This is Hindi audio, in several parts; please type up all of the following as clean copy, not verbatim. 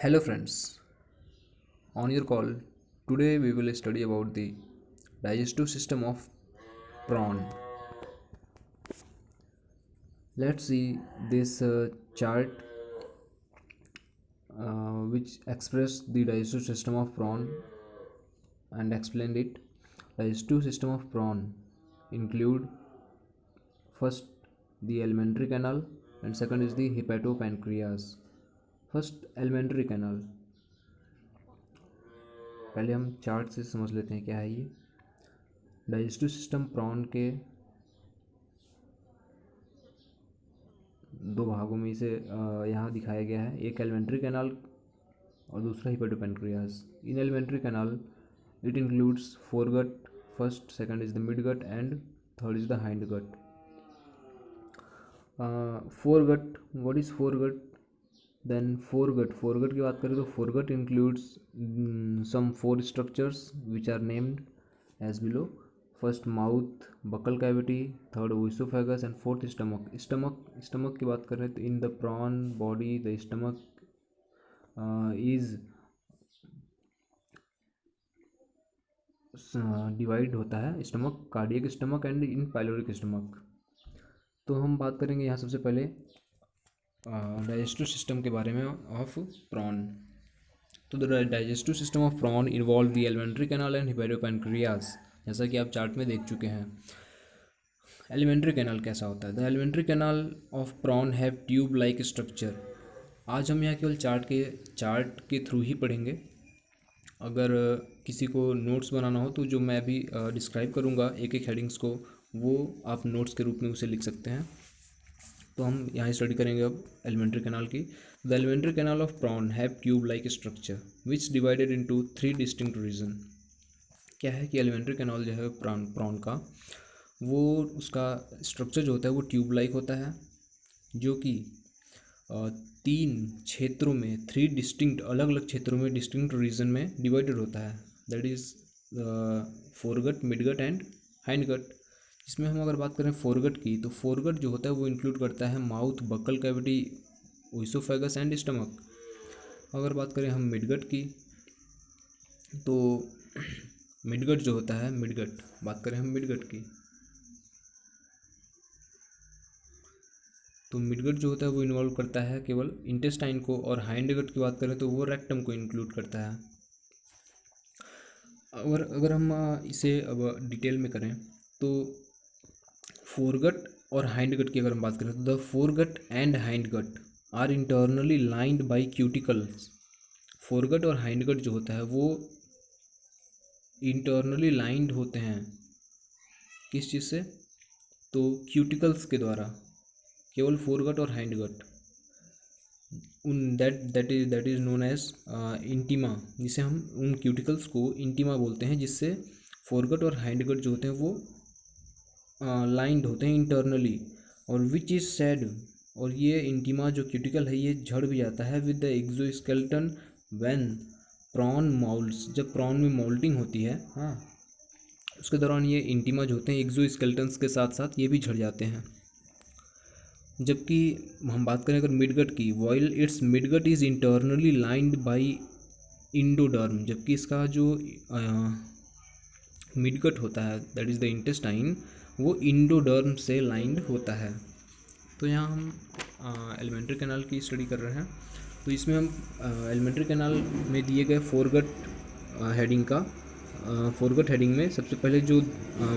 Hello friends, on your call. Today we will study about the digestive system of prawn. Let's see this chart which express the digestive system of prawn and explain it. Digestive system of prawn include first the alimentary canal and second is the hepatopancreas. First alimentary canal, पहले हम चार्ट से समझ लेते हैं क्या है ये। डाइजेस्टिव सिस्टम प्रॉन के दो भागों में इसे यहाँ दिखाया गया है, एक एलिमेंट्री कैनाल और दूसरा hepatopancreas. In alimentary canal it includes foregut, first second is the mid gut and third is the hindgut. Foregut, what is foregut? Then foregut की बात करें तो foregut includes some four structures which are named as below. First mouth, buccal cavity, third oesophagus and fourth stomach की बात करें तो in the prawn body the stomach is divide होता है, stomach, cardiac stomach and in pyloric stomach. तो हम बात करेंगे यहाँ सबसे पहले डाइजेस्टिव सिस्टम के बारे में ऑफ प्रॉन। तो the digestive system of prawn involve the alimentary canal and hepatopancreas, जैसा कि आप चार्ट में देख चुके हैं। एलिमेंट्री कैनाल कैसा होता है? The alimentary canal of prawn have tube like structure. आज हम यहाँ केवल चार्ट के थ्रू ही पढ़ेंगे। अगर किसी को नोट्स बनाना हो तो जो मैं अभी डिस्क्राइब करूँगा एक एक हेडिंग्स को, वो आप नोट्स के रूप में उसे लिख सकते हैं। तो हम यहाँ स्टडी करेंगे अब एलिमेंट्री कैनाल की। The alimentary canal of prawn have tube like structure which divided into three distinct region. क्या है कि एलिमेंट्री कैनाल जो है प्रॉन का, वो उसका स्ट्रक्चर जो होता है वो ट्यूब लाइक होता है, जो कि तीन क्षेत्रों में, थ्री डिस्टिंक्ट अलग अलग क्षेत्रों में, डिस्टिंक्ट रीजन में डिवाइडेड होता है। That is foregut, midgut and hindgut. इसमें हम अगर बात करें फोरगट की, तो फोरगट जो होता है वो इंक्लूड करता है mouth, buccal cavity, oesophagus and stomach. अगर बात करें हम मिडगट की, तो मिडगट जो होता है, बात करें हम मिडगट की, तो मिडगट जो होता है वो इन्वॉल्व करता है केवल इंटेस्टाइन को, और हाइंडगट की बात करें तो वो रेक्टम को इंक्लूड करता है। अगर हम इसे अब डिटेल में करें तो फोरगट और हाइंडगट की अगर हम बात करें तो the foregut and hindgut are internally lined by cuticles. Foregut और हाइंडगट जो होता है वो इंटरनली लाइंड होते हैं, किस चीज़ से? तो क्यूटिकल्स के द्वारा, केवल फोरगट और हाइंडगट। उन that is known as intima, जिसे हम उन क्यूटिकल्स को इंटीमा बोलते हैं, जिससे फोरगट और हाइंडगट जो होते हैं वो लाइंड होते हैं इंटरनली। और विच इज़ सेड, और ये इंटीमा जो क्यूटिकल है ये झड़ भी जाता है with the exoskeleton when prawn moults, जब प्रॉन में मोल्टिंग होती है, हाँ, उसके दौरान ये इंटीमा जो होते हैं एक्सोस्केलेटन्स के साथ साथ ये भी झड़ जाते हैं। जबकि हम बात करें अगर मिडगट की, while it's midgut is internally lined by endoderm, जबकि इसका जो मिडगट होता है दैट इज़ द इंटेस्टाइन, वो इंडोडर्म से लाइंड होता है। तो यहाँ हम एलिमेंट्री कैनाल की स्टडी कर रहे हैं। तो इसमें हम एलिमेंट्री कैनाल में दिए गए फोरगट हेडिंग का, फोरगट हेडिंग में सबसे पहले जो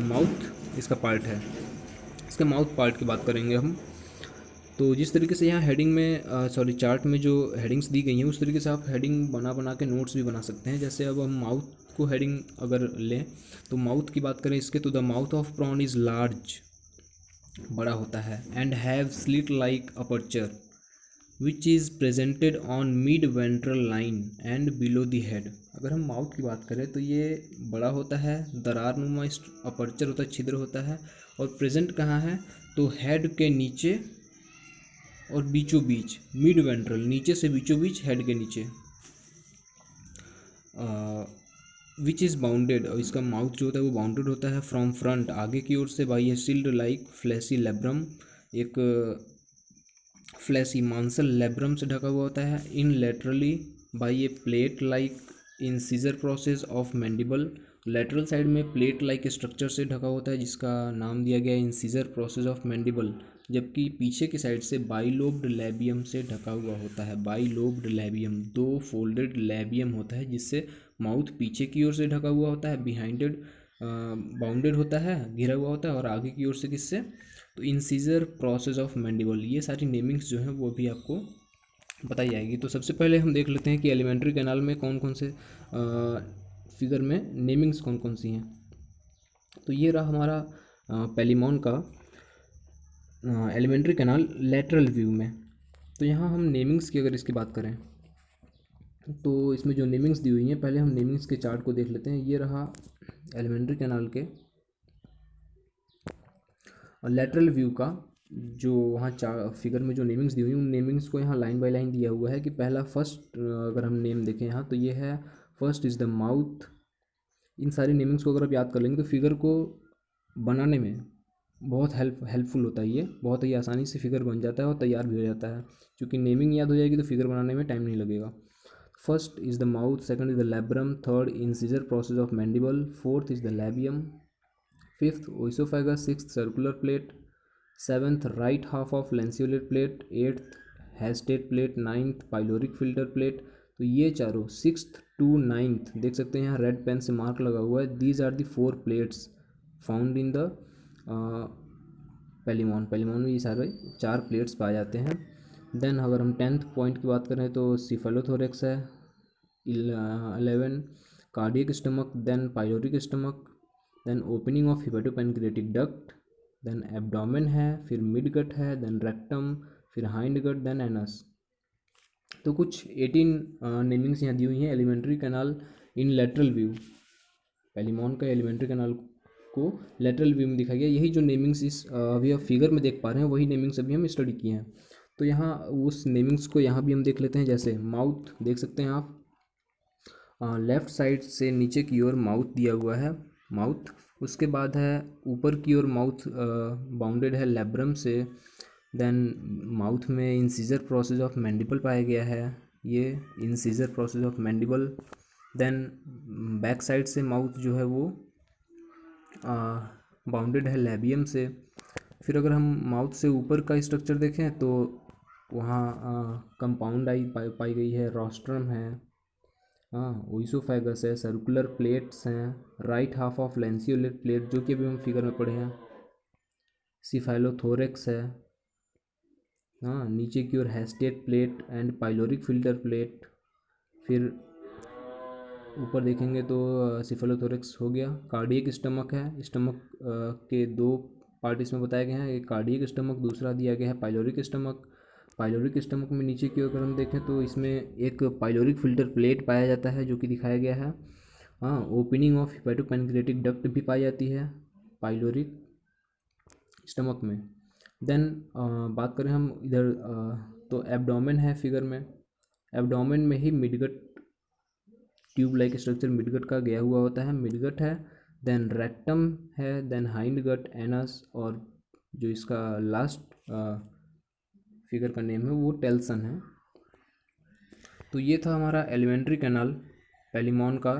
माउथ इसका पार्ट है, इसके माउथ पार्ट की बात करेंगे हम। तो जिस तरीके से यहाँ हेडिंग में चार्ट में जो हेडिंग्स दी गई हैं उस तरीके से आप हेडिंग बना के नोट्स भी बना सकते हैं। जैसे अब हम माउथ को हेडिंग अगर लें तो माउथ की बात करें इसके, तो the mouth of prawn is large, बड़ा होता है, and have slit like aperture which is presented on mid ventral line and below the head. अगर हम माउथ की बात करें तो ये बड़ा होता है, दरारनुमा अपर्चर होता है, छिद्र होता है, और प्रेजेंट कहाँ है? तो हेड के नीचे और बीचों बीच, मिड वेंट्रल, नीचे से बीचों बीच हेड के नीचे। विच इज़ बाउंडेड, और इसका माउथ जो होता है वो बाउंडेड होता है फ्रॉम फ्रंट, आगे की ओर से, by a shield like fleshy labrum, एक फ्लैसी मांसल लेब्रम से ढका हुआ होता है। In laterally by a plate like incisor process of mandible. Lateral side में प्लेट लाइक स्ट्रक्चर से ढका होता है जिसका नाम दिया गया है इंसीजर प्रोसेस ऑफ मैंडिबल, जबकि पीछे की साइड से बाइलोब्ड लैबियम से ढका हुआ होता है। बाइलोब्ड लैबियम, दो फोल्डेड लैबियम होता है जिससे माउथ पीछे की ओर से ढका हुआ होता है, बिहाइंडेड बाउंडेड होता है, घिरा हुआ होता है, और आगे की ओर से किससे, तो इंसीजर प्रोसेस ऑफ मैंडिबल। ये सारी नेमिंग्स जो हैं वो भी आपको बताई जाएगी। तो सबसे पहले हम देख लेते हैं कि एलिमेंट्री कैनाल में कौन कौन से फिगर में नेमिंग्स कौन कौन सी हैं। तो ये रहा हमारा पेलिमॉन का एलिमेंट्री कैनाल लेटरल व्यू में। तो यहाँ हम नेमिंग्स की अगर इसकी बात करें तो इसमें जो नेमिंग्स दी हुई हैं, पहले हम नेमिंग्स के चार्ट को देख लेते हैं। ये रहा एलिमेंट्री कैनाल के लेटरल व्यू का, जो वहाँ फिगर में जो नेमिंग्स दी हुई हैं उन नेमिंग्स को यहाँ लाइन बाय लाइन दिया हुआ है कि पहला फर्स्ट अगर हम नेम देखें यहाँ तो ये है फर्स्ट इज़ द माउथ। इन सारी नेमिंग्स को अगर आप याद कर लेंगे तो फिगर को बनाने में बहुत हेल्पफुल होता है। ये बहुत ही आसानी से फिगर बन जाता है और तैयार भी हो जाता है, क्योंकि नेमिंग याद हो जाएगी तो फिगर बनाने में टाइम नहीं लगेगा। First is the mouth, second is the labrum, third incisor process of mandible, fourth is the labium, fifth oesophagus, sixth circular plate, seventh right half of lanceolate plate, eighth hastate plate, ninth pyloric filter plate. तो ये चारों सिक्स्थ टू नाइन्थ देख सकते हैं यहाँ रेड पेन से मार्क लगा हुआ है। These are the four plates found in the Palaemon. Palaemon में ये सारे चार प्लेट्स पाए जाते हैं। देन अगर हम 10th पॉइंट की बात करें तो सिफेलोथोरेक्स है, 11 cardiac stomach, then pyloric stomach, then opening of hepatopancreatic duct, then abdomen है, फिर मिड गट है, देन रेक्टम, फिर हाइंड गट, देन एनस। तो कुछ 18 नेमिंग्स यहाँ दी हुई हैं alimentary canal in lateral view. Palaemon का एलिमेंट्री कैनाल को लेटरल व्यू में दिखाया गया। यही जो नेमिंग्स इस अभी आप फिगर में देख पा रहे हैं वही नेमिंग्स अभी हम स्टडी किए हैं। तो यहाँ उस नेमिंग्स को यहाँ भी हम देख लेते हैं। जैसे माउथ देख सकते हैं आप, लेफ़्ट साइड से नीचे की ओर माउथ दिया हुआ है, माउथ। उसके बाद है ऊपर की ओर माउथ बाउंडेड है लैब्रम से। देन माउथ में इंसीजर प्रोसेस ऑफ मैंडिबल पाया गया है, ये incisor process of mandible. Then back side से माउथ जो है वो बाउंडेड है लैबियम से। फिर अगर हम माउथ से ऊपर का स्ट्रक्चर देखें तो वहाँ कंपाउंड आई पाई गई है, रोस्ट्रम है, ओइसोफेगस है, सर्कुलर प्लेट्स हैं, right half of lanceolate plate जो कि अभी हम फिगर में पढ़े हैं, सिफेलोथोरेक्स है, नीचे की ओर hastate plate and pyloric filter plate. फिर ऊपर देखेंगे तो सिफेलोथोरेक्स हो गया। कार्डियक स्टमक है, स्टमक के दो पार्ट इसमें बताए गए हैं, एक कार्डियक स्टमक, दूसरा दिया गया है पाइलोरिक स्टमक। पाइलोरिक स्टमक में नीचे की ओर अगर हम देखें तो इसमें एक पाइलोरिक फिल्टर प्लेट पाया जाता है जो कि दिखाया गया है। ओपनिंग ऑफ हिपेटोपेनक्रियाटिक डक्ट भी पाई जाती है पाइलोरिक स्टमक में। देन बात करें हम इधर तो एब्डोमेन है फिगर में, एब्डोमेन में ही midgut tube like structure midgut का गया हुआ होता है, मिडगट है। देन रेक्टम है, देन हाइंड गट, एनस, और जो इसका लास्ट फिगर का नेम है वो टेल्सन है। तो ये था हमारा एलिमेंट्री कैनाल पेलिमॉन का,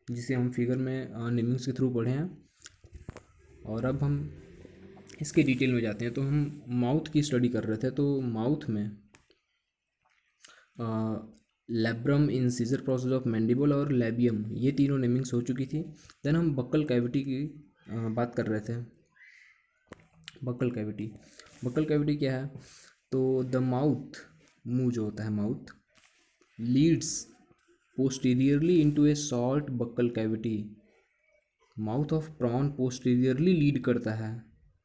जिसे हम फिगर में नेमिंग्स के थ्रू पढ़े हैं। और अब हम इसके डिटेल में जाते हैं। तो हम माउथ की स्टडी कर रहे थे, तो माउथ में labrum, incisor process of mandible और लैबियम, ये तीनों नेमिंग्स हो चुकी थी। देन हम बक्कल कैविटी की बात कर रहे थे। बक्कल कैविटी, बक्कल कैविटी क्या है, तो द माउथ, मुंह जो होता है mouth, leads posteriorly into a short buccal cavity. Mouth of prawn posteriorly lead करता है,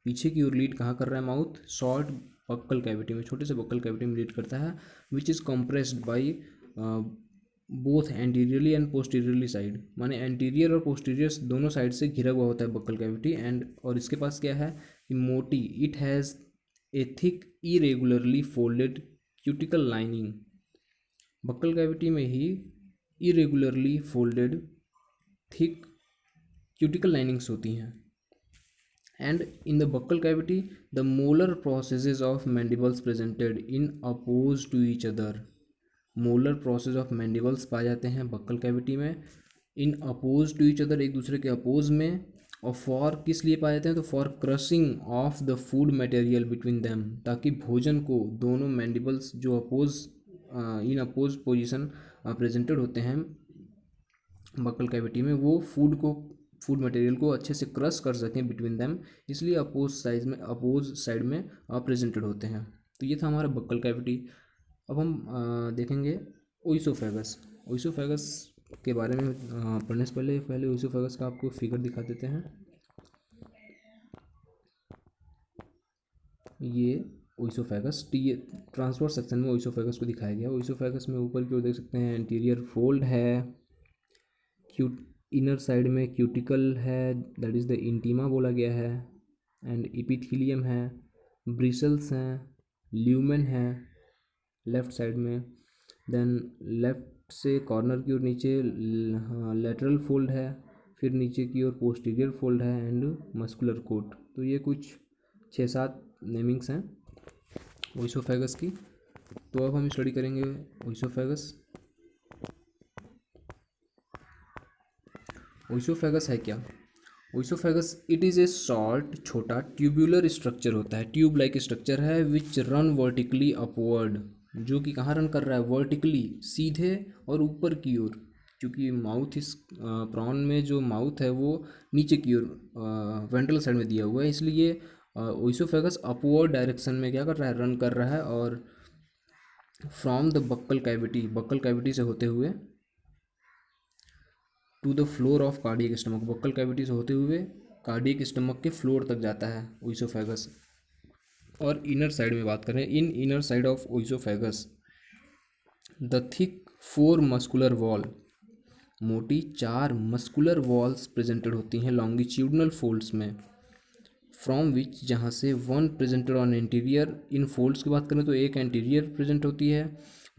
पीछे की ओर लीड कहाँ कर रहा है माउथ, शॉर्ट बक्कल कैविटी में, छोटे से बक्कल कैविटी में लीड करता है। Which is compressed by both anteriorly and posteriorly side, माने एंटीरियर और पोस्टीरियर दोनों साइड से घिरा हुआ होता है बक्कल कैविटी। एंड और इसके पास क्या है कि मोटी, it has a thick irregularly folded cuticle lining. Buccal cavity में ही irregularly folded thick cuticle linings होती हैं। And in the buccal cavity the molar processes of mandibles presented in opposed to each other, molar process of mandibles पाए जाते हैं बक्कल कैविटी में, इन अपोज टू ईच अदर, एक दूसरे के अपोज में, और फॉर किस लिए पाए जाते हैं, तो for crushing of the food material between them, ताकि भोजन को दोनों मैंडिबल्स जो अपोज इन अपोज पोजिशन प्रेजेंटेड होते हैं बक्कल कैविटी में, वो फूड मटेरियल को अच्छे से क्रश कर सकें बिटवीन देम, इसलिए अपोज साइड में प्रेजेंटेड होते हैं। तो ये था हमारा बक्कल कैविटी। अब हम देखेंगे ओइसोफेगस। ओइसोफेगस के बारे में पढ़ने से पहले ओइसोफेगस का आपको फिगर दिखा देते हैं। ये ओइसोफेगस ट्रांसवर्स सेक्शन में ओइसोफेगस को दिखाया गया। ओइसोफेगस में ऊपर की ओर देख सकते हैं एंटीरियर फोल्ड है, इनर साइड में क्यूटिकल है, दैट इज़ द इंटीमा बोला गया है, एंड इपिथीलियम है, ब्रिसल्स हैं, ल्यूमेन है लेफ्ट साइड में, देन लेफ्ट से कॉर्नर की ओर नीचे लेटरल फोल्ड है, फिर नीचे की ओर पोस्टीरियर फोल्ड है, एंड मस्कुलर कोट। तो ये कुछ 6-7 नेमिंग्स हैं ओइसोफेगस की। तो अब हम स्टडी करेंगे ओइसोफेगस। ओइसोफेगस है क्या? Oesophagus it is a short, छोटा ट्यूबुलर स्ट्रक्चर होता है, ट्यूब लाइक स्ट्रक्चर है, विच रन वर्टिकली अपवर्ड, जो कि कहाँ रन कर रहा है, वर्टिकली, सीधे और ऊपर की ओर। क्योंकि माउथ इस प्रॉन में जो माउथ है वो नीचे की ओर वेंट्रल साइड में दिया हुआ है, इसलिए ओइसोफेगस अपवर्ड डायरेक्शन में क्या कर रहा है, रन कर रहा है, और फ्रॉम द बक्कल कैविटी से होते हुए to the floor of cardiac stomach, buccal cavity से होते हुए कार्डियक स्टमक के फ्लोर तक जाता है ओइसोफेगस। और इनर साइड में बात करें, इन inner side of oesophagus the thick 4 muscular wall, मोटी 4 मस्कुलर वॉल्स प्रेजेंटेड होती हैं लॉन्गिट्यूडनल फोल्ड्स में, फ्रॉम विच, जहाँ से 1 presented on anterior, in folds की बात करें तो एक एंटीरियर प्रेजेंट होती है,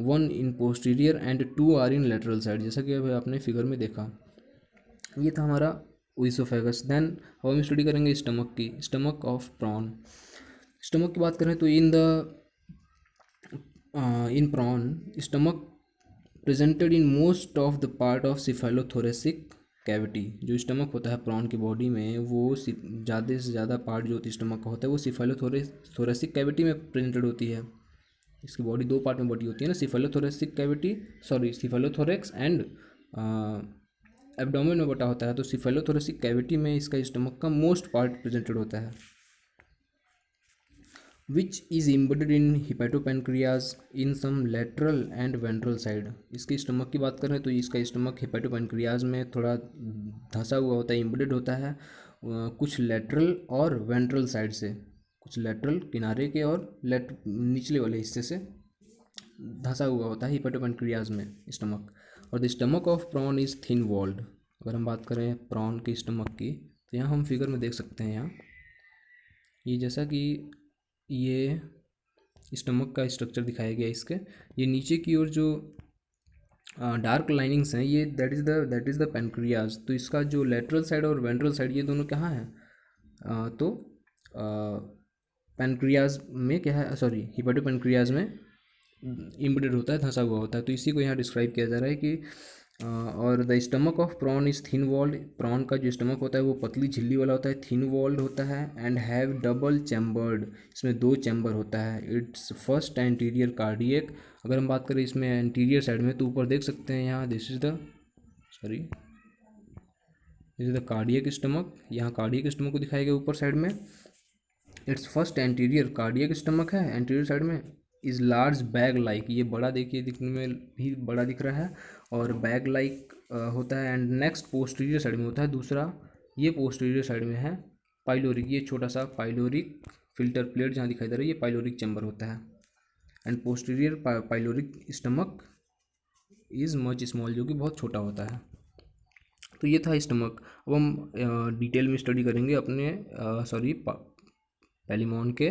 1 in posterior end 2 are in lateral side, जैसा कि अभी आपने फिगर में देखा। ये था हमारा ओइसोफेगस। देन अब हम स्टडी करेंगे स्टमक की, स्टमक ऑफ प्रॉन। स्टमक की बात करें तो in prawn stomach presented in most of the part of cephalothoracic cavity. जो स्टमक होता है प्रॉन की बॉडी में, वो ज़्यादा से ज़्यादा पार्ट जो होती है स्टमक का होता है वो सिफेलोथोरेसिक कैविटी में प्रेजेंटेड होती है। इसकी बॉडी 2 पार्ट में बटी होती है ना, सिफेलोथोरेक्स एंड एब्डोमेन में बटा होता है। तो सिफेलोथोरेसिक कैविटी में इसका स्टमक का मोस्ट पार्ट प्रेजेंटेड होता है, which is embedded in hepatopancreas in some lateral and ventral side. इसके स्टमक की बात करें तो इसका स्टमक हिपेटोपेनक्रियाज में थोड़ा धंसा हुआ होता है, एम्बेडेड होता है कुछ लेटरल और वेंट्रल साइड से, कुछ लेटरल किनारे के और निचले वाले हिस्से से धंसा हुआ होता है हिपेटोपेनक्रियाज में स्टमक। और the stomach of prawn is thin walled. अगर हम बात करें प्रॉन के स्टमक की तो यहाँ हम फिगर में देख सकते हैं, यहाँ ये जैसा कि ये स्टमक का स्ट्रक्चर दिखाया गया इसके, ये नीचे की ओर जो डार्क लाइनिंग्स हैं ये दैट इज़ द पेनक्रियाज। तो इसका जो लेटरल साइड और वेंट्रल साइड ये दोनों कहाँ हैं, तो पेनक्रियाज में क्या है, सॉरी हिपेटोपेनक्रियाज में इम्बेडेड होता है, धंसा हुआ होता है। तो इसी को यहाँ डिस्क्राइब किया जा रहा है कि और the stomach of prawn is thin walled. Prawn का जो स्टमक होता है वो पतली झिल्ली वाला होता है, थिन वॉल्ड होता है, एंड हैव डबल चैम्बर्ड, इसमें 2 चैम्बर होता है। It's first anterior cardiac. अगर हम बात करें इसमें एंटीरियर साइड में तो ऊपर देख सकते हैं यहाँ this is the cardiac stomach, यहाँ कार्डियक स्टमक को दिखाया गया ऊपर साइड में। It's first anterior cardiac stomach है एंटीरियर साइड में, इज़ लार्ज बैग लाइक, ये बड़ा देखिए दिखने में भी बड़ा दिख रहा है और बैग लाइक होता है। एंड नेक्स्ट पोस्टीरियर साइड में होता है दूसरा, ये पोस्टीरियर साइड में है पाइलोरिक, ये छोटा सा पाइलोरिक फिल्टर प्लेट जहाँ दिखाई दे रहा है ये पाइलोरिक चैम्बर होता है। And posterior pyloric stomach is much small, जो कि बहुत छोटा होता है। तो ये था स्टमक। अब हम डिटेल में स्टडी करेंगे अपने पेलिमॉन के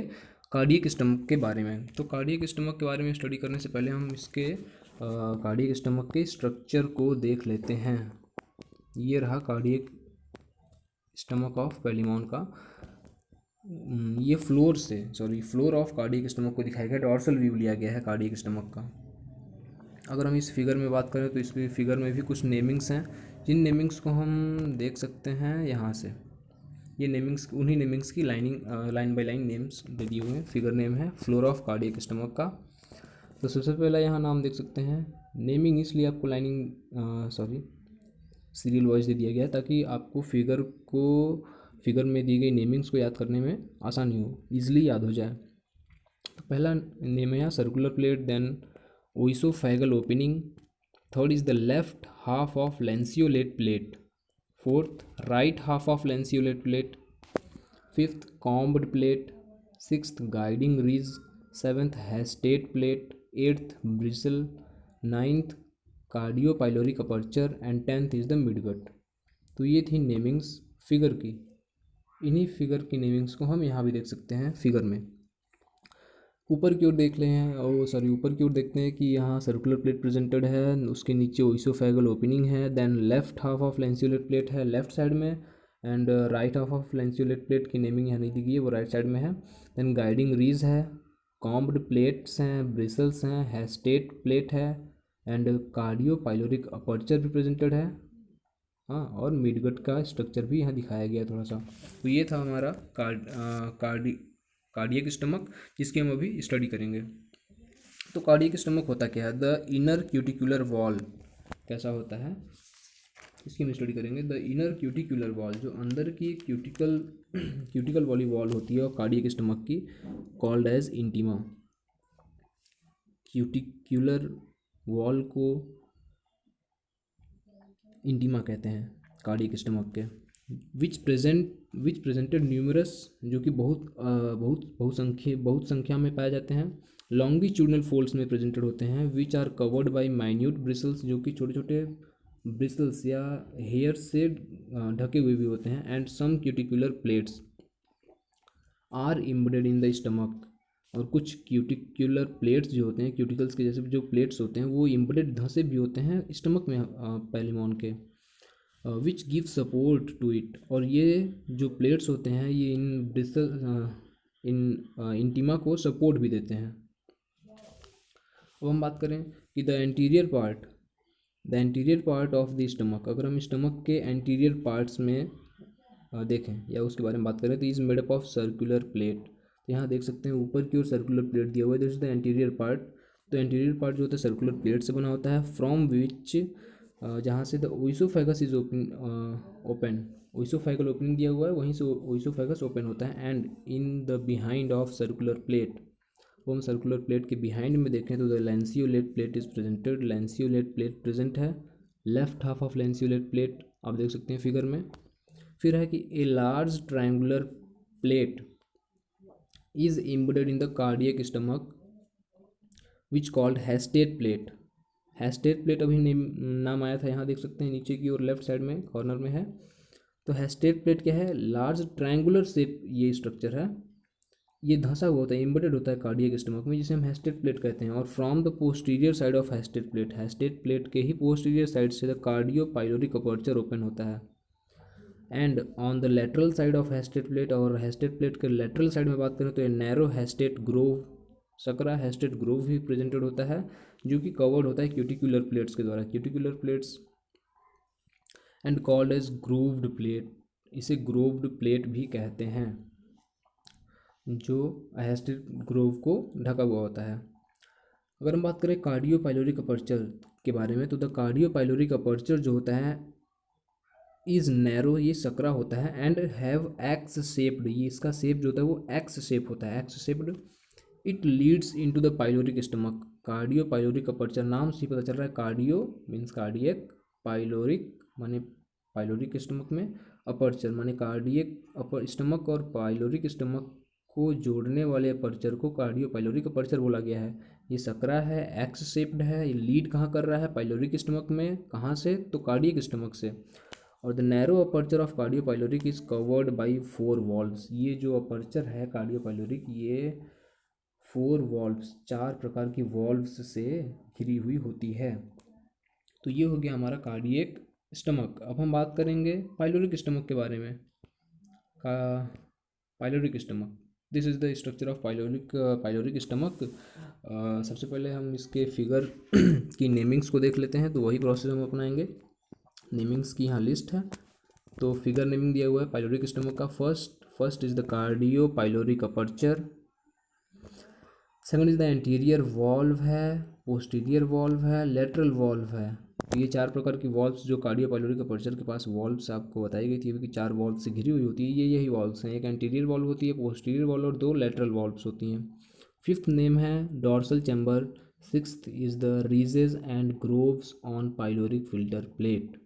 कार्डियक स्टमक के बारे में। तो कार्डियक स्टमक के बारे में स्टडी करने से पहले हम इसके कार्डियक स्टमक के स्ट्रक्चर को देख लेते हैं। ये रहा कार्डियक स्टमक ऑफ पेलिमॉन का। ये फ्लोर ऑफ कार्डियक स्टमक को दिखाया गया, डॉर्सल व्यू लिया गया है कार्डियक स्टमक का। अगर हम इस फिगर में बात करें तो इस फिगर में भी कुछ नेमिंग्स हैं, जिन नेमिंग्स को हम देख सकते हैं यहाँ से। ये नेमिंग्स उन्हीं नेमिंग्स की लाइन बाय लाइन नेम्स दे दिए हुए हैं। फिगर नेम है फ्लोरा ऑफ कार्डियक स्टमक का। तो सबसे पहला यहाँ नाम देख सकते हैं। नेमिंग इसलिए आपको सीरियल वाइज दे दिया गया है ताकि आपको फिगर में दी गई नेमिंग्स को याद करने में आसानी हो, ईजिली याद हो जाए। तो पहला नेम है यहाँ circular plate, then oesophageal opening, third is the left half of lanceolate plate, fourth right half of lanceolate plate, fifth combed plate, sixth guiding ridge, seventh hastate plate, eighth bristle, ninth cardiopyloric aperture and tenth is the midgut. तो ये थी नेमिंग्स फिगर की। इन्हीं फिगर की नेमिंग्स को हम यहाँ भी देख सकते हैं फिगर में। ऊपर की ओर देख लें ऊपर की ओर देखते हैं कि यहाँ सर्कुलर प्लेट प्रेजेंटेड है, उसके नीचे ओइसोफेगल ओपनिंग है, then left half of lanceolate plate है लेफ्ट साइड में, and right half of lanceolate plate की नेमिंग यहाँ नहीं दी गई है, वो राइट साइड में है। देन गाइडिंग रीज है, कॉम्ब्ड प्लेट्स हैं, ब्रिसल्स हैं, हैस्टेट प्लेट है, एंड कार्डियोपाइलोरिक अपर्चर भी प्रेजेंटेड है। हाँ, और मिडगट का स्ट्रक्चर भी यहाँ दिखाया गया थोड़ा सा। तो ये था हमारा कार्डियक स्टमक, जिसकी हम अभी स्टडी करेंगे। तो कार्डियक स्टमक होता क्या है? द इनर क्यूटिकुलर वॉल कैसा होता है, इसकी हम स्टडी करेंगे। द इनर क्यूटिकुलर वॉल, जो अंदर की क्यूटिकल वाली वॉल होती है और कार्डियक स्टमक की, called as intima. Cuticular wall को इंटीमा कहते हैं कार्डियक स्टमक के। विच प्रेजेंटेड न्यूमरस, जो कि बहुत संख्या में पाए जाते हैं। लॉन्गिट्यूडनल फोल्ड्स में प्रेजेंटेड होते हैं। Which are covered by minute bristles, जो कि छोटे छोटे ब्रिसल्स या हेयर से ढके हुए भी होते हैं। And some cuticular plates are embedded in the stomach, और कुछ क्यूटिकुलर प्लेट्स जो होते हैं, क्यूटिकल्स के जैसे जो प्लेट्स होते हैं, वो एम्बेडेड धंसे भी होते हैं स्टमक में पैलिमॉन के, which give support to it. और ये जो प्लेट्स होते हैं ये इन इंटीमा को सपोर्ट भी देते हैं। अब हम बात करें कि the anterior part of the stomach, अगर हम स्टमक के एंटीरियर पार्ट्स में देखें या उसके बारे में बात करें तो is made up of circular plate. तो यहाँ देख सकते हैं ऊपर की ओर सर्कुलर प्लेट दिया हुआ है, this is the anterior part. तो एंटीरियर पार्ट जो होता है सर्कुलर प्लेट से बना होता है, फ्रॉम विच, जहाँ से the oesophagus is open, oesophageal opening दिया हुआ है, वहीं से ओइसोफेगस ओपन होता है। And in the behind of circular plate, वो हम सर्कुलर प्लेट के बिहाइंड में देखें तो the lanceolate plate is presented, lanceolate plate present है। Left half of lanceolate plate आप देख सकते हैं फिगर में। फिर है कि a large triangular plate is embedded in the cardiac stomach which called हैस्टेट plate. हैस्टेट plate अभी नाम आया था, यहाँ देख सकते हैं नीचे की ओर लेफ्ट साइड में कॉर्नर में है। तो हैस्टेट प्लेट क्या है? लार्ज ट्रायंगुलर शेप ये स्ट्रक्चर है, ये धंसा हुआ होता है, एम्बेडेड होता है कार्डियक स्टमक में, जिसे हम हैस्टेट प्लेट कहते हैं। और from the posterior side of hastate plate के ही पोस्टीरियर साइड से द कार्डियोपाइलोरिक अपर्चर ओपन होता है। And on the lateral side of hastate plate, और हैस्टेट प्लेट के लेटरल साइड में बात करें तो नैरो हैस्टेट ग्रोव, सकरा हैस्टेट ग्रोव भी प्रेजेंटेड होता है, जो कि कवर्ड होता है क्यूटिकुलर प्लेट्स के द्वारा, cuticular plates, and called as grooved plate. इसे ग्रोव्ड प्लेट भी कहते हैं, जो हैस्टेट ग्रोव को ढका हुआ होता है। अगर हम बात करें कार्डियोपाइलोरिक अपर्चर के बारे में, तो द कार्डियोपाइलोरिक अपर्चर जो होता है इज़ नैरो, ये सकरा होता है, एंड हैव एक्स शेप्ड, ये इसका शेप जो होता है वो एक्स शेप होता है, x shaped. It leads into the pyloric stomach. Cardio pyloric aperture, नाम से ही पता चल रहा है, कार्डियो मीन्स कार्डियक, पाइलोरिक माने पाइलोरिक स्टमक में, अपर्चर माने कार्डियक अपर स्टमक, और पाइलोरिक स्टमक को जोड़ने वाले अपर्चर को कार्डियो पाइलोरिक अपर्चर बोला गया है। ये सकरा है, एक्स शेप्ड है, ये लीड कहाँ कर रहा है? पाइलोरिक स्टमक में। कहाँ से? तो कार्डियक स्टमक से। और the narrow aperture of cardiopyloric is covered by 4 valves. ये जो अपर्चर है कार्डियोपाइलोरिक, ये 4 वॉल्व्स, 4 प्रकार की वॉल्व्स से घिरी हुई होती है। तो ये हो गया हमारा कार्डियक स्टमक। अब हम बात करेंगे पाइलोरिक स्टमक के बारे में। Pyloric stomach, this is the structure of pyloric stomach. सबसे पहले हम इसके फिगर की नेमिंग्स को देख लेते हैं, तो वही प्रोसेस हम अपनाएंगे। नेमिंग्स की यहाँ लिस्ट है, तो फिगर नेमिंग दिया हुआ है पाइलोरिक स्टमक का। First is the cardio pyloric aperture, second is the anterior valve है, पोस्टीरियर वॉल्व है, लेटरल वॉल्व है। तो ये चार प्रकार की वॉल्व्स जो कार्डियो पाइलोरिक अपर्चर के पास वॉल्व्स आपको बताई गई थी कि चार वॉल्व से घिरी हुई होती है, ये यही वॉल्व्स हैं। एक एंटीरियर वॉल्व होती है, पोस्टीरियर वॉल्व और दो लेटरल वॉल्व्स होती हैं। फिफ्थ नेम है dorsal chamber, sixth is the ridges and grooves on pyloric filter plate,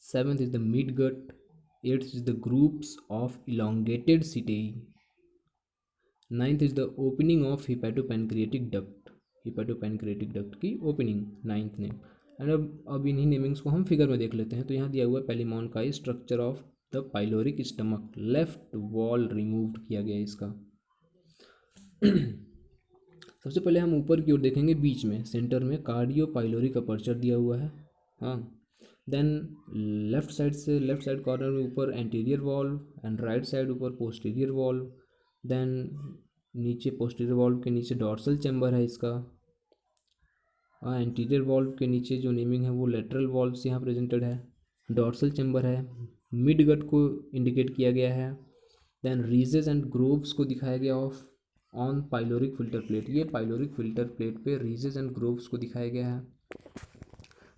seventh is the mid gut, eighth is the groups of elongated setae, ninth is the opening of hepatopancreatic duct की ओपनिंग, नाइन्थ नेम। एंड अब इन्हीं नेमिंग्स को हम फिगर में देख लेते हैं। तो यहाँ दिया हुआ है पेलिमॉन का structure of the pyloric stomach, left wall removed किया गया इसका। सबसे पहले हम ऊपर की ओर देखेंगे, बीच में सेंटर में कार्डियो पाइलोरिक अपर्चर दिया हुआ है। हाँ, देन लेफ्ट साइड कॉर्नर में ऊपर anterior valve and right side ऊपर पोस्टीरियर वॉल्व, देन नीचे पोस्टीरियर वॉल्व के नीचे डॉर्सल चैम्बर है इसका। एंटीरियर वॉल्व के नीचे जो नेमिंग है वो लेटरल वॉल्व्स यहाँ प्रेजेंटेड है, डॉर्सल चैम्बर है, मिड गट को इंडिकेट किया गया है, देन रीजेस एंड ग्रोव्स को दिखाया गया of on pyloric filter plate, ये पाइलोरिक फिल्टर प्लेट पे रीजेस एंड ग्रोव्स को दिखाया गया है।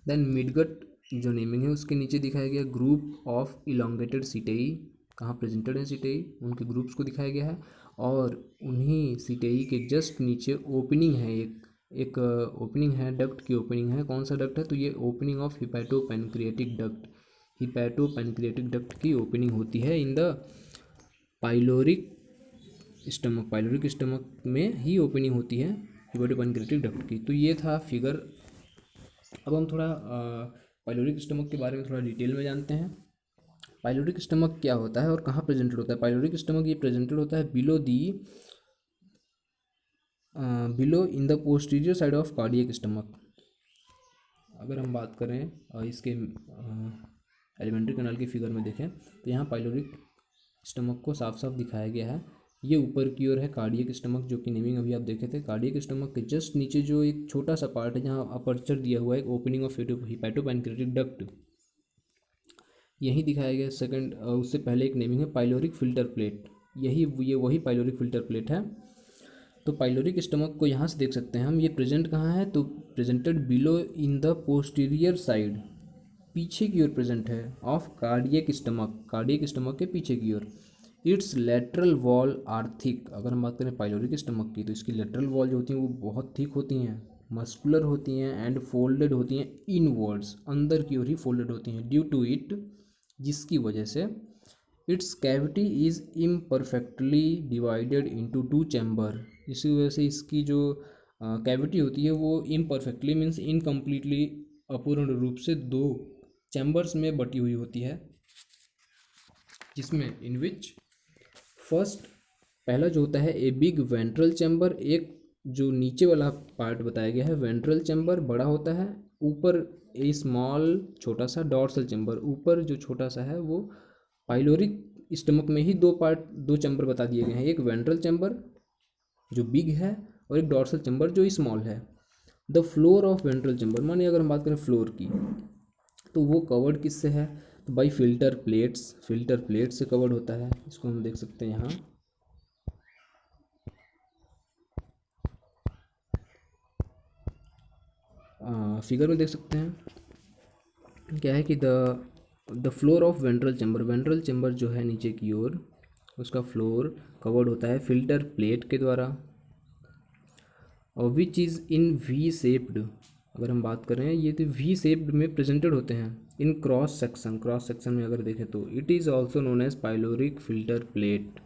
देन मिडगट जो नेमिंग है उसके नीचे दिखाया गया ग्रुप ऑफ इलोंगेटेड सिटेई, कहाँ प्रेजेंटेड है सिटेई, उनके ग्रुप्स को दिखाया गया है। और उन्हीं सिटेई के जस्ट नीचे ओपनिंग है, एक ओपनिंग है, डक्ट की ओपनिंग है। कौन सा डक्ट है, तो ये opening of hepatopancreatic duct, हिपैटोपैनक्रिएटिक duct की ओपनिंग होती है इन द पाइलोरिक स्टमक में ही ओपनिंग होती है हिपैटोपैनक्रिएटिक डक्ट की। तो ये था फिगर। अब हम थोड़ा पाइलोरिक स्टमक के बारे में थोड़ा डिटेल में जानते हैं। पाइलोरिक स्टमक क्या होता है और कहाँ प्रेजेंटेड होता है। पाइलोरिक स्टमक ये प्रेजेंटेड होता है below in the posterior side of cardiac stomach. अगर हम बात करें इसके एलिमेंट्री कैनाल की फिगर में देखें तो यहाँ पाइलोरिक स्टमक को साफ साफ दिखाया गया है। ये ऊपर की ओर है कार्डियक स्टमक, जो कि नेमिंग अभी आप देखे थे। कार्डियक स्टमक के जस्ट नीचे जो एक छोटा सा पार्ट है जहाँ अपर्चर दिया हुआ है, ओपनिंग ऑफ हिपैटोपैनक्रिएटिक डक्ट, यही दिखाया गया। सेकंड उससे पहले एक नेमिंग है पाइलोरिक फिल्टर प्लेट, ये वही पाइलोरिक फिल्टर प्लेट है। तो पाइलोरिक स्टमक को यहाँ से देख सकते हैं हम, ये प्रेजेंट कहाँ है, तो presented below in the posterior side, पीछे की ओर प्रेजेंट है ऑफ कार्डियक स्टमक के पीछे की ओर। It's lateral wall are thick. अगर हम बात करें पाइलोरिक स्टमक की तो इसकी लेटरल वॉल जो होती हैं वो बहुत थिक होती हैं, मस्कुलर होती हैं एंड फोल्डेड होती हैं इनवर्ड्स, अंदर की ओर ही फोल्डेड होती हैं। ड्यू टू इट, जिसकी वजह से it's cavity is imperfectly divided into two chamber, इसी वजह से इसकी जो कैविटी होती है वो इम्परफेक्टली मीन्स इनकम्प्लीटली, अपूर्ण रूप से दो चैम्बर्स में बटी हुई होती है, जिसमें इन विच फर्स्ट पहला जो होता है ए बिग वेंट्रल चैम्बर, एक जो नीचे वाला पार्ट बताया गया है वेंट्रल चैम्बर बड़ा होता है, ऊपर ए स्मॉल छोटा सा डॉर्सल चैम्बर, ऊपर जो छोटा सा है वो पाइलोरिक स्टमक में ही दो चैम्बर बता दिए गए हैं, एक वेंट्रल चैम्बर जो बिग है और एक डॉर्सल चैम्बर जो स्मॉल है। The floor of ventral chamber, मानिए अगर हम बात करें फ्लोर की तो वो कवर्ड किससे है, तो बाई फिल्टर प्लेट्स से कवर्ड होता है। इसको हम देख सकते हैं यहाँ, फिगर में देख सकते हैं क्या है कि the floor of ventral chamber जो है नीचे की ओर, उसका फ्लोर कवर्ड होता है फिल्टर प्लेट के द्वारा, और which is in V shaped. अगर हम बात करें ये तो वी शेप्ड में प्रेजेंटेड होते हैं इन क्रॉस सेक्शन में अगर देखें तो it is also known as pyloric filter plate,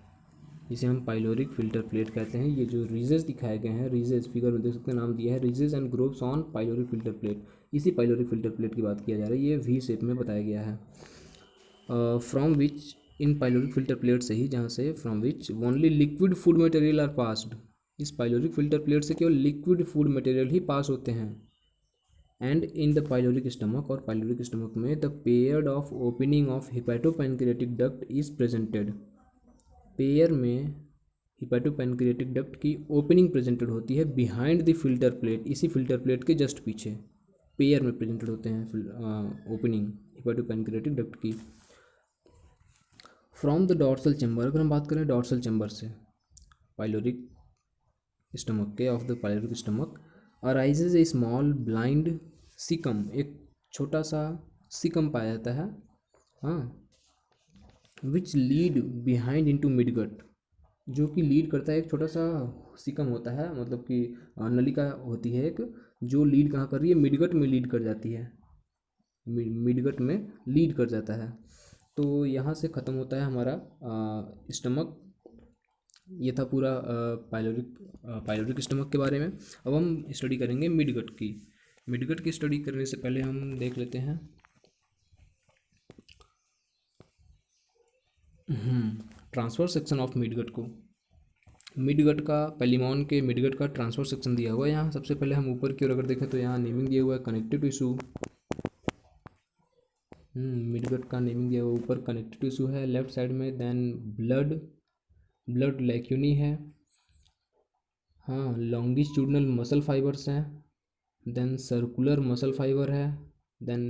जिसे हम पाइलोरिक फिल्टर प्लेट कहते हैं। ये जो रीजेस दिखाए गए हैं, रीजेस फिगर में देख सकते हैं, नाम दिया है ridges and grooves on pyloric filter plate, इसी पाइलोरिक फिल्टर प्लेट की बात किया जा रहा है, ये वी शेप में बताया गया है। From which, in pyloric filter plate से ही, जहाँ से from which only liquid food material are passed, इस पाइलोरिक फिल्टर प्लेट से केवल लिक्विड फूड मटेरियल ही पास होते हैं। And in the pyloric stomach, और पाइलोरिक स्टमक में the paired of opening of hepatopancreatic duct is presented, pair में हिपेटोपैनक्रियाटिक डक्ट की ओपनिंग प्रेजेंटेड होती है बिहाइंड द फिल्टर प्लेट, इसी फिल्टर प्लेट के जस्ट पीछे पेयर में प्रेजेंटेड होते हैं ओपनिंग हिपेटोपैनक्रियाटिक डक्ट की। फ्रॉम द डॉर्सल चैम्बर, अगर हम बात करें डॉर्सल चैम्बर से पाइलोरिक स्टमक के, of the pyloric stomach arises a small blind caecum, एक छोटा सा सिकम पाया जाता है, हाँ, which lead behind into midgut, जो कि लीड करता है, एक छोटा सा सिकम होता है, मतलब कि नलिका होती है एक, जो लीड कहाँ कर रही है, मिडगट में लीड कर जाती है, मिडगट में लीड कर जाता है। तो यहाँ से ख़त्म होता है हमारा स्टमक। ये था पूरा पाइलोरिक स्टमक के बारे में। अब हम स्टडी करेंगे मिडगट की। मिडगट की स्टडी करने से पहले हम देख लेते हैं ट्रांसफर सेक्शन ऑफ मिडगट को। मिडगट का पेलिमॉन के मिडगट का ट्रांसफर सेक्शन दिया हुआ है यहाँ। सबसे पहले हम ऊपर की ओर अगर देखें तो यहाँ नेमिंग दिया हुआ है कनेक्टिव टिश्यू। मिडगट का नेमिंग दिया हुआ ऊपर कनेक्टिव टिश्यू है लेफ्ट साइड में। देन ब्लड लैक्यूनी है, हाँ, लॉन्गिट्यूडनल मसल फाइबर्स हैं, देन सर्कुलर मसल फाइबर है, देन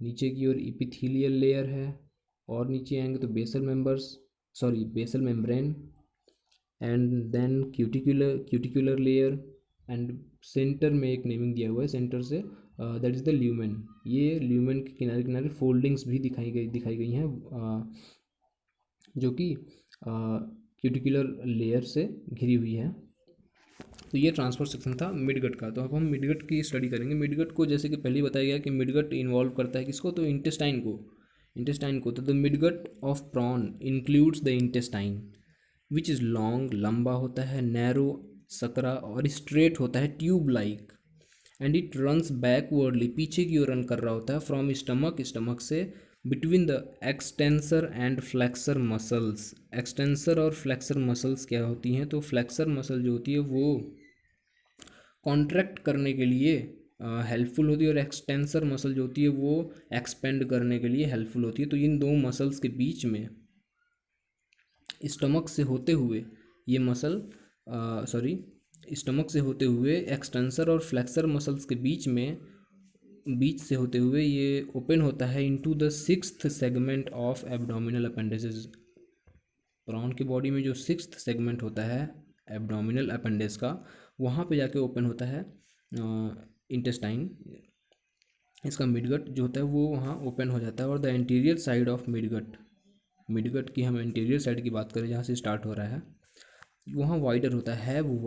नीचे की ओर इपिथीलियल लेयर है, और नीचे आएंगे तो basal membrane, and then cuticular layer, and centre में एक नेमिंग दिया हुआ है सेंटर से, दैट इज़ द ल्यूमेन। ये ल्यूमेन के किनारे किनारे फोल्डिंग्स भी दिखाई गई हैं, जो कि क्यूटिकुलर लेयर से घिरी हुई है। तो ये ट्रांसफर सेक्शन था मिडगट का। तो अब हम मिडगट की स्टडी करेंगे। मिडगट को जैसे कि पहले ही बताया गया कि मिडगट इन्वॉल्व करता है किसको, तो इंटेस्टाइन को। तो the midgut of prawn includes the intestine which is long, लंबा होता है, नैरो, सकरा, और स्ट्रेट होता है, tube like, and it runs backwardly, पीछे की ओर रन कर रहा होता है, फ्रॉम स्टमक से, between the extensor and flexor muscles. Extensor और फ्लेक्सर मसल्स क्या होती हैं, तो फ्लेक्सर मसल जो होती है वो कॉन्ट्रैक्ट करने के लिए हेल्पफुल होती है, और एक्सटेंसर मसल जो होती है वो एक्सपेंड करने के लिए हेल्पफुल होती है। तो इन दो मसल्स के बीच में स्टमक से होते हुए ये मसल स्टमक से होते हुए एक्सटेंसर और फ्लेक्सर मसल्स के बीच से होते हुए ये ओपन होता है into the 6th segment of abdominal appendices. प्रॉन की बॉडी में जो 6th सेगमेंट होता है एब्डोमिनल अपेंडिस का, वहाँ पे जाके ओपन होता है इंटेस्टाइन। इसका मिडगट जो होता है वो वहाँ ओपन हो जाता है। और the anterior side of midgut की हम एंटीरियर साइड की बात करें जहाँ से स्टार्ट हो रहा है, वहाँ वाइडर होता है, वहाँ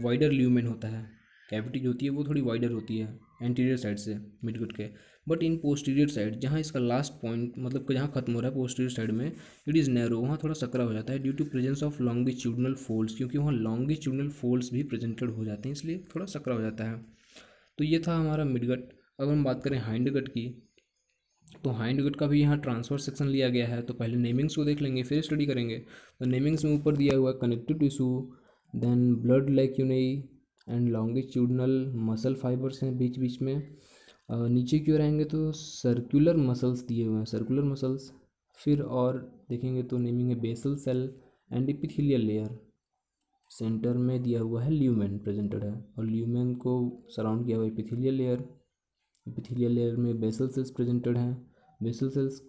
वाइडर ल्यूमेन होता है। कैविटी जो होती है वो थोड़ी वाइडर होती है एंटीरियर साइड से मिडगट के। बट इन पोस्टीरियर साइड, जहाँ इसका लास्ट पॉइंट मतलब कि जहाँ खत्म हो रहा है पोस्टीरियर साइड में, इट इज़ नैरो, वहाँ थोड़ा सकरा हो जाता है due to presence of longitudinal folds, क्योंकि वहाँ लॉन्गिट्यूडनल फोल्ड्स भी प्रेजेंटेड हो जाते हैं, इसलिए थोड़ा सकरा हो जाता है। तो ये था हमारा मिडगट। अगर हम बात करें हाइंडगट की, तो हाइंडगट का भी यहाँ ट्रांसफर सेक्शन लिया गया है। तो पहले नेमिंग्स को देख लेंगे फिर स्टडी करेंगे। तो नेमिंग्स में ऊपर दिया हुआ है connective tissue, then blood lacunae and longitudinal muscle fibres हैं बीच बीच में। नीचे की ओर आएंगे तो सर्कुलर मसल्स दिए हुए हैं, सर्कुलर मसल्स। फिर और देखेंगे तो नेमिंग है basal cell and epithelial layer. Centre में दिया हुआ है ल्यूमेन प्रेजेंटेड है, और ल्यूमेन को सराउंड किया हुआ है इपिथेलियल लेयर। इपिथेलियल लेयर में बेसल सेल्स प्रेजेंटेड हैं। बेसल सेल्स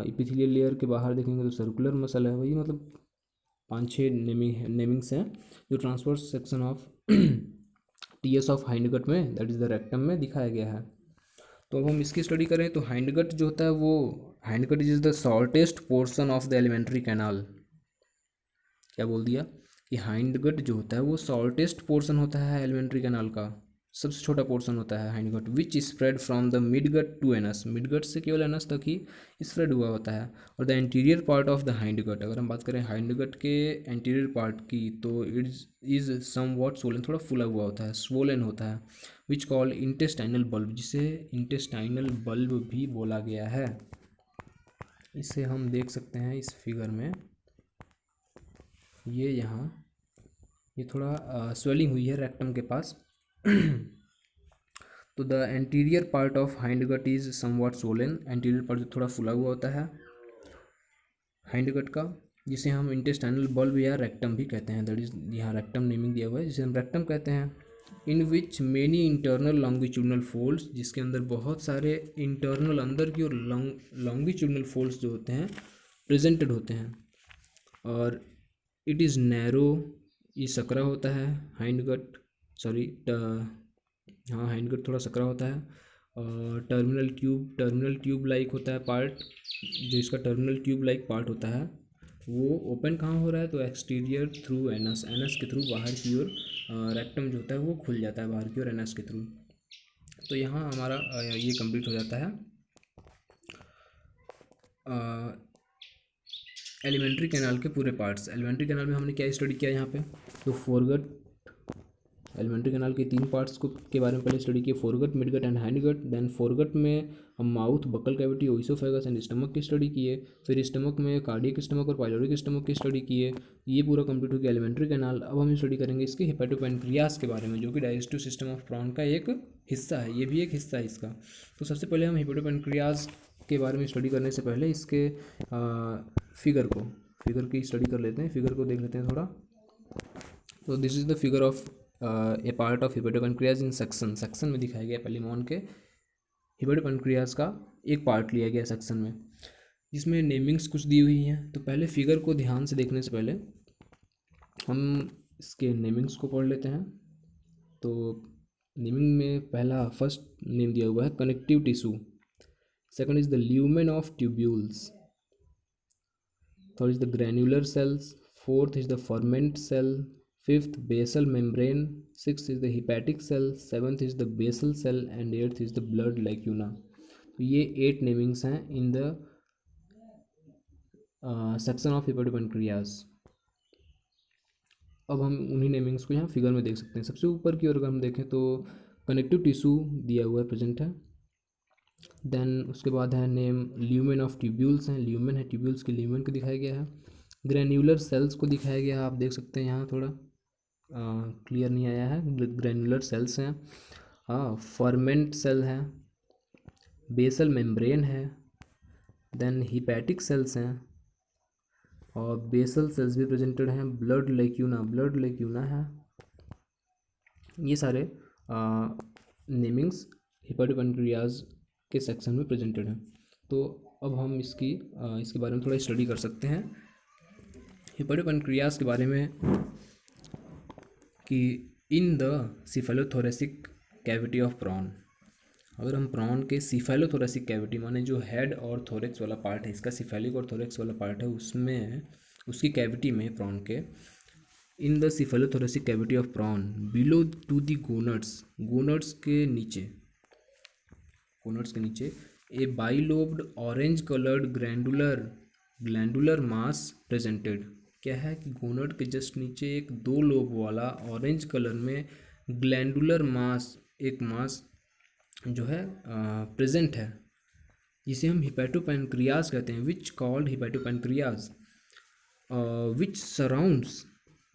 इपिथेलियल लेयर के बाहर देखेंगे तो सर्कुलर मसल है। वही मतलब 5-6 नेमिंग्स हैं जो transfer section of TS of hindgut में, दैट इज़ द रेक्टम में दिखाया गया है। तो अब हम इसकी स्टडी करें तो हाइंडगट जो होता है वो, hindgut is the shortest portion of the alimentary canal. क्या बोल दिया कि हाइंडगट जो होता है वो शॉर्टेस्ट पोर्शन होता है एलिमेंट्री कैनाल का, सबसे छोटा पोर्शन होता है hindgut, which spread from the midgut to anus, midgut से केवल एनस तक ही स्प्रेड हुआ होता है। और the anterior part of the hindgut, अगर हम बात करें हाइंडगट के एंटीरियर पार्ट की, तो it is somewhat swollen, थोड़ा फुला हुआ होता है, स्वोलन होता है, विच कॉल्ड इंटेस्टाइनल बल्ब, जिसे इंटेस्टाइनल बल्ब भी बोला गया है। इसे हम देख सकते हैं इस फिगर में, ये यहाँ ये थोड़ा स्वेलिंग हुई है रेक्टम के पास। तो the anterior part of hindgut is somewhat Solan, anterior part जो थोड़ा फुला हुआ होता है। हाइंड गट का, जिसे हम इंटेस्टाइनल बल्ब या रेक्टम भी कहते हैं, दैट इज यहाँ रेक्टम नेमिंग दिया हुआ है, जिसे हम रेक्टम कहते हैं। In which many internal longitudinal folds, जिसके अंदर बहुत सारे इंटरनल अंदर की और लॉन्गिट्यूडनल फोल्ड्स जो होते हैं प्रेजेंटेड होते हैं। और इट इज़ नैरो, ये सकरा होता है, हाइंड गट, सॉरी हाँ हाइंड गट थोड़ा सकरा होता है। और टर्मिनल ट्यूब लाइक होता है पार्ट, जो इसका टर्मिनल ट्यूब लाइक पार्ट होता है वो ओपन कहाँ हो रहा है, तो एक्सटीरियर थ्रू एनस, एनस के थ्रू बाहर की ओर रेक्टम जो होता है वो खुल जाता है बाहर की ओर एनस के थ्रू। तो यहाँ हमारा ये कंप्लीट हो जाता है एलिमेंट्री कैनाल के पूरे पार्ट्स। एलिमेंट्री कैनाल में हमने क्या स्टडी किया यहाँ पे, तो फोरगट, एलिमेंट्री कैनाल के 3 पार्ट्स को के बारे में पहले स्टडी किए, foregut, midgut and hindgut. Then foregut में हम mouth, buccal cavity, oesophagus and stomach की स्टडी किए। फिर स्टमक में कार्डियक स्टमक और पाइलोरिक स्टमक की स्टडी किए। ये पूरा कंप्लीट हो गया एलिमेंट्री कैनाल। अब हम स्टडी करेंगे इसके हेपेटोपेनक्रियास के बारे में, जो कि डाइजेस्टिव सिस्टम ऑफ प्रॉन का एक हिस्सा है, ये भी एक हिस्सा है इसका। तो सबसे पहले हम हेपेटोपेनक्रियास के बारे में स्टडी करने से पहले इसके फिगर की स्टडी कर लेते हैं, फिगर को देख लेते हैं थोड़ा। तो this is the figure of a part of hepatopancreas in section में दिखाया गया पेलिमोन के हेपेटोपेनक्रियाज का एक पार्ट लिया गया सेक्शन में, जिसमें नेमिंग्स कुछ दी हुई हैं। तो पहले फिगर को ध्यान से देखने से पहले हम इसके नेमिंग्स को पढ़ लेते हैं। तो नेमिंग में पहला फर्स्ट नेम दिया हुआ है connective tissue, second is the lumen of tubules, third is the granular cells, fourth is the ferment cell, fifth basal membrane, six is the hepatic cell, seventh is the basal cell and eighth is the blood lacuna. तो ये 8 नेमिंग्स हैं in the section of hepatopancreas. अब हम उन्हीं नेमिंग्स को यहाँ फिगर में देख सकते हैं। सबसे ऊपर की ओर अगर हम देखें तो कनेक्टिव टिश्यू दिया हुआ है, प्रेजेंट है। देन उसके बाद है नेम ल्यूमेन ऑफ ट्यूब्यूल्स हैं, ल्यूमेन है ट्यूब्यूल्स के, ल्यूमेन को दिखाया गया है। ग्रैन्युलर सेल्स को दिखाया गया है, आप देख सकते हैं यहाँ थोड़ा क्लियर नहीं आया है, ग्रैन्युलर सेल्स हैं। हाँ, फर्मेंट सेल है, बेसल मेम्ब्रेन है, देन हिपैटिक सेल्स हैं और बेसल सेल्स भी प्रेजेंटेड हैं। ब्लड लेक्यूना है। ये सारे नेमिंग्स हेपेटोपेनक्रियाज के सेक्शन में प्रेजेंटेड हैं। तो अब हम इसके बारे में थोड़ा स्टडी कर सकते हैं हेपेटोपेनक्रियाज के बारे में, कि in the cephalothoracic cavity of prawn, अगर हम प्रॉन के सिफेलोथोरेसिक कैविटी माने जो हेड और थोरेक्स वाला पार्ट है, इसका सिफेलिक और थोरेक्स वाला पार्ट है, उसमें उसकी कैविटी में प्रॉन के, in the cephalothoracic cavity of prawn below to the gonads के नीचे a bilobed orange coloured glandular mass presented. क्या है कि गोनट के जस्ट नीचे एक 2 लोब वाला ऑरेंज कलर में ग्लैंडुलर मास, एक मास जो है प्रेजेंट है, जिसे हम हिपेटोपेनक्रियाज कहते हैं, which called hepatopancreas, which surrounds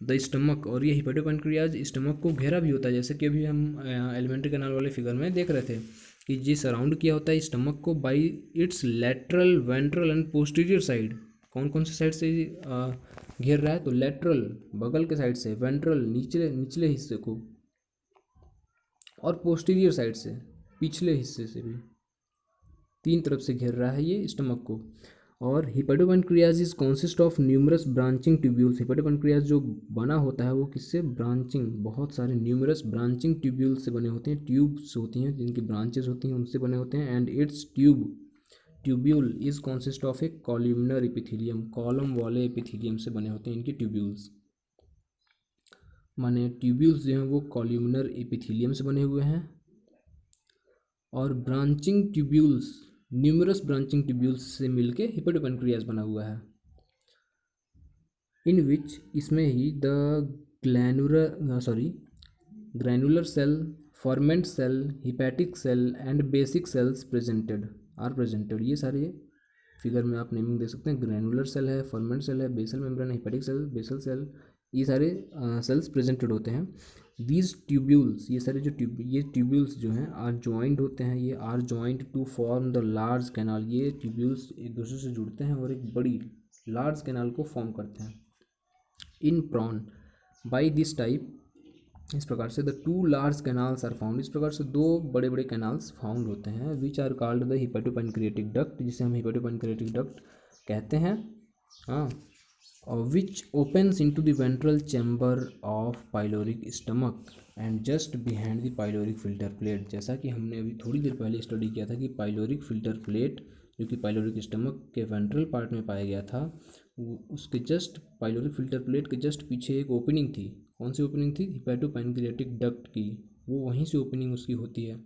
the stomach. और ये हिपेटोपेनक्रियाज स्टमक को घेरा भी होता है, जैसे कि अभी हम एलिमेंट्री कैनाल वाले फिगर में देख रहे थे कि ये सराउंड किया होता है स्टमक को by its lateral, ventral and posterior side. कौन कौन से साइड से घेर रहा है, तो लेटरल बगल के साइड से, वेंट्रल निचले हिस्से को, और पोस्टीरियर साइड से पिछले हिस्से से भी, 3 तरफ से घेर रहा है ये स्टमक को। और hepatopancreas consist of numerous branching tubules. Hepatopancreas जो बना होता है वो किससे, ब्रांचिंग, बहुत सारे न्यूमरस ब्रांचिंग ट्यूब्यूल्स से बने होते हैं, ट्यूब्स होती हैं जिनकी ब्रांचेस होती हैं, उनसे बने होते हैं। And it's tubule is consist of A columnar epithelium, column वाले एपिथीलियम से बने होते हैं इनके ट्यूब्यूल्स। माने ट्यूब्यूल्स जो हैं वो कॉल्यूमनर एपिथीलियम से बने हुए हैं। और branching tubules, numerous branching tubules से मिलके हेपेटोपेनक्रियाज बना हुआ है, इन विच, इसमें ही the granular cell, ferment cell, hepatic cell and basic cells are presented. ये सारे फिगर में आप नेमिंग दे सकते हैं, ग्रैनुलर सेल है, फर्मेंट सेल है, basal membrane, hepatic cell, basal cell, ये सारे सेल्स प्रेजेंटेड होते हैं। दीज ट्यूब्यूल्स, ये सारे ये ट्यूब्यूल्स जो हैं आर जॉइंट होते हैं, ये are joint to form the large canal. ये ट्यूब्यूल्स एक दूसरे से जुड़ते हैं और एक बड़ी लार्ज कैनाल को फॉर्म करते हैं। In prawn by this type, इस प्रकार से the two large canals are found, इस प्रकार से दो बड़े बड़े कैनाल्स फाउंड होते हैं, which are called the hepatopancreatic duct, जिसे हम हिपेटोपैनक्रियाटिक डक्ट कहते हैं। हाँ, और which opens into the ventral chamber of pyloric stomach and just behind the pyloric filter plate. जैसा कि हमने अभी थोड़ी देर पहले स्टडी किया था कि पाइलोरिक फिल्टर प्लेट जो कि पाइलोरिक स्टमक के वेंट्रल पार्ट में पाया गया था, उसके जस्ट पाइलोरिक फिल्टर प्लेट के जस्ट पीछे एक ओपनिंग थी। कौन सी ओपनिंग थी? हिपेटोपैनक्रियाटिक डक्ट की, वो वहीं से ओपनिंग उसकी होती है।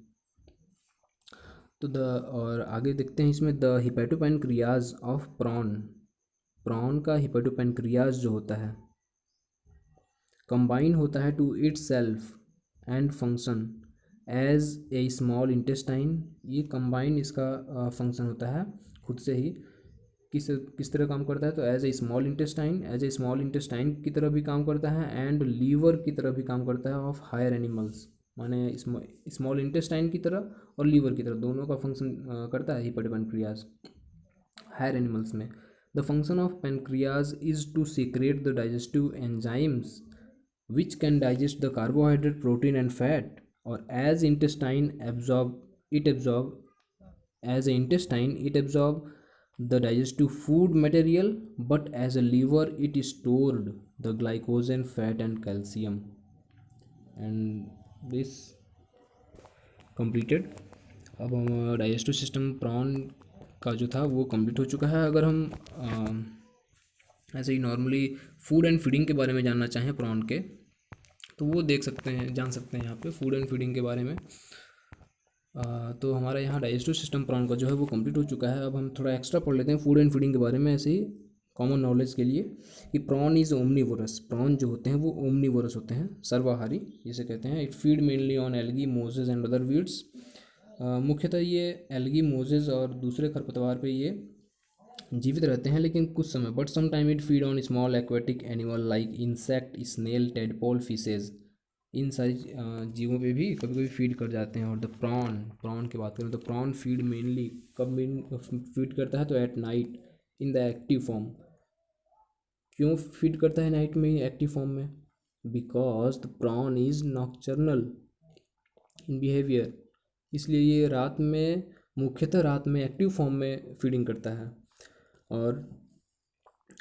तो और आगे देखते हैं इसमें the hepatopancreas of prawn, prawn का हिपेटोपैनक्रियाज जो होता है कंबाइन होता है to itself and function as a small intestine. ये कंबाइन इसका फंक्शन होता है खुद से ही, किस तरह काम करता है? तो एज ए स्मॉल इंटेस्टाइन की तरह भी काम करता है एंड लीवर की तरह भी काम करता है ऑफ हायर एनिमल्स, माने स्मॉल इंटेस्टाइन की तरह और लीवर की तरह दोनों का फंक्शन करता है हिपेटोपैनक्रियाज हायर एनिमल्स में। The function of pancreas is to secrete the digestive enzymes which can digest the carbohydrate, protein and fat, और as intestine it absorb the digestive food material, but as a liver it stored the glycogen, fat and calcium, and this completed। अब हम डाइजेस्टिव सिस्टम प्रॉन का जो था वो कंप्लीट हो चुका है। अगर हम ऐसे ही नॉर्मली फूड एंड फीडिंग के बारे में जानना चाहें प्रॉन के, तो वो जान सकते हैं यहाँ पे फूड एंड फीडिंग के बारे में। तो हमारा यहाँ डाइजेस्टिव सिस्टम प्रॉन का जो है वो कंप्लीट हो चुका है। अब हम थोड़ा एक्स्ट्रा पढ़ लेते हैं फूड एंड फीडिंग के बारे में, ऐसे ही कॉमन नॉलेज के लिए, कि प्रॉन इज़ ओमनीवोरस। प्रॉन जो होते हैं वो ओमनीवोरस होते हैं, सर्वाहारी जिसे कहते हैं। It feed mainly on algae, मोजेज and other weeds. मुख्यतः ये एल्गी, मोजेज और दूसरे खरपतवार पे ये जीवित रहते हैं, लेकिन कुछ समय, but some time it feed on small aquatic animal like insect, snail, tadpole, fishes. इन सारी जीवों पे भी कभी कभी फीड कर जाते हैं। और द प्रॉन की बात करें तो प्रॉन फीड मेनली कब फीड करता है? तो at night in the active form. क्यों फीड करता है नाइट में एक्टिव फॉर्म में? Because the prawn is nocturnal in behaviour, इसलिए ये मुख्यतः रात में एक्टिव फॉर्म में फीडिंग करता है। और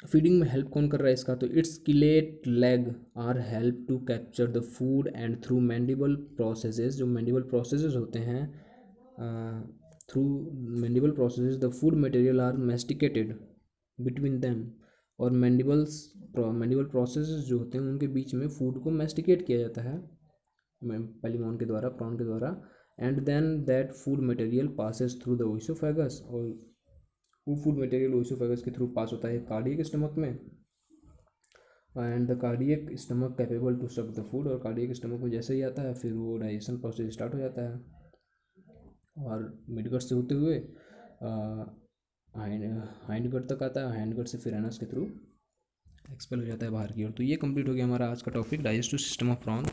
फीडिंग में हेल्प कौन कर रहा है इसका? तो it's skeletal leg are help to capture the food and through mandible processes, जो मैंडिबल प्रोसेसेस होते हैं, through mandible processes the food material are masticated between them. और मैंडिबल प्रोसेसेस जो होते हैं उनके बीच में फूड को मेस्टिकेट किया जाता है पैलिमॉन के द्वारा, प्रॉन के द्वारा। And then that food material passes through the oesophagus, और वो फूड मटेरियल ओइसोफेगस के थ्रू पास होता है कार्डियक स्टमक में। And the cardiac stomach capable to suck the food, और कार्डियक स्टमक में जैसे ही आता है फिर वो डाइजेशन प्रोसेस स्टार्ट हो जाता है, और मिडगट से होते हुए हाइंडगट तक आता है, हाइंडगट से फिर एनस के थ्रू एक्सपेल हो जाता है बाहर की ओर। तो ये कंप्लीट हो गया हमारा आज का topic, digestive system of prawn.